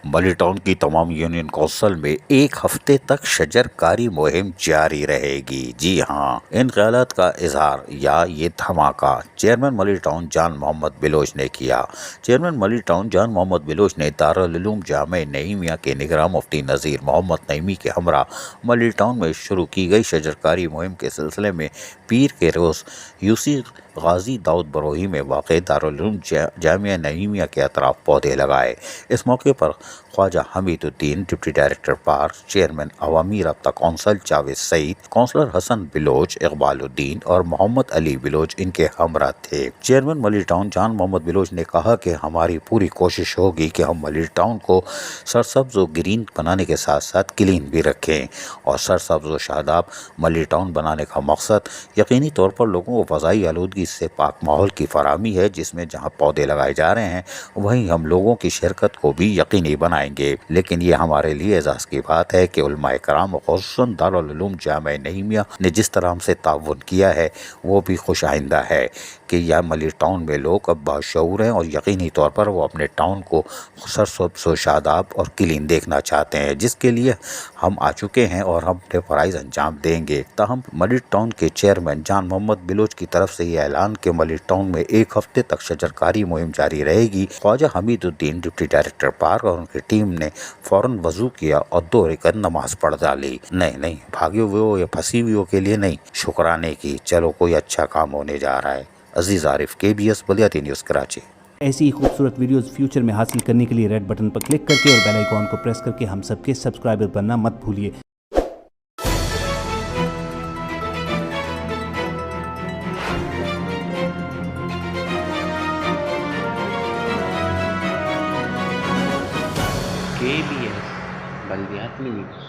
ملی ٹاؤن کی تمام یونین کونسل میں ایک ہفتے تک شجرکاری مہم جاری رہے گی۔ جی ہاں، ان خیالات کا اظہار یا یہ دھماکہ چیئرمین ملی ٹاؤن جان محمد بلوچ نے کیا۔ چیئرمین ملی ٹاؤن جان محمد بلوچ نے دارالعلوم جامعہ نعیمیہ کے نگراں مفتی نذیر محمد نعیمی کے ہمراہ ملی ٹاؤن میں شروع کی گئی شجرکاری مہم کے سلسلے میں پیر کے روز یوسی غازی داؤد بروہی میں واقع دارالعلوم جامعہ نعیمیہ کے اطراف پودے لگائے۔ اس موقع پر خواجہ حمید الدین، ڈپٹی ڈائریکٹر پارک، چیئرمین عوامی رابطہ کونسل جاوید سعید، کونسلر حسن بلوچ، اقبال الدین اور محمد علی بلوچ ان کے ہمراہ تھے۔ چیئرمین ملی ٹاؤن جان محمد بلوچ نے کہا کہ ہماری پوری کوشش ہوگی کہ ہم ملی ٹاؤن کو سرسبز و گرین بنانے کے ساتھ ساتھ کلین بھی رکھیں، اور سرسبز و شاداب ملی ٹاؤن بنانے کا مقصد یقینی طور پر لوگوں کو فضائی آلودگی سے پاک ماحول کی فراہمی ہے، جس میں جہاں پودے لگائے جا رہے ہیں وہیں ہم لوگوں کی شرکت کو بھی یقینی بنائیں گے۔ لیکن یہ ہمارے لیے اعزاز کی بات ہے کہ علماء کرام و خصوصاً دارالعلوم جامعہ نعیمیہ نے جس طرح ہم سے تعاون کیا ہے وہ بھی خوش آئندہ ہے کہ یہ ملی ٹاؤن میں لوگ اب باشعور ہیں اور یقینی طور پر وہ اپنے ٹاؤن کو سرسبز و شاداب اور کلین دیکھنا چاہتے ہیں، جس کے لیے ہم آ چکے ہیں اور ہم اپنے فرائض انجام دیں گے۔ تاہم ملی ٹاؤن کے چیئرمین جان محمد بلوچ کی طرف سے یہ اعلان کہ ملی ٹاؤن میں ایک ہفتے تک شجرکاری مہم جاری رہے گی، خواجہ حمید الدین، ڈپٹی ڈائریکٹر پارک اور ان کی ٹیم نے فوراً وضو کیا اور 2 رکعت نماز پڑھ ڈالی۔ نہیں، بھاگے ہوئے ہو یا پھنسی ہوئی ہو کے لیے نہیں، شکرانے کی، چلو کوئی اچھا کام ہونے جا رہا ہے۔ عزیز عارف، KBS بلدیاتی نیوز کراچی۔ ایسی ہی خوبصورت ویڈیوز فیوچر میں حاصل کرنے کے لیے ریڈ بٹن پر کلک کر کے اور بیل آئیکن کو پریس کر کے ہم سب کے سبسکرائبر بننا مت بھولیے۔ KBS بلدیاتی نیوز۔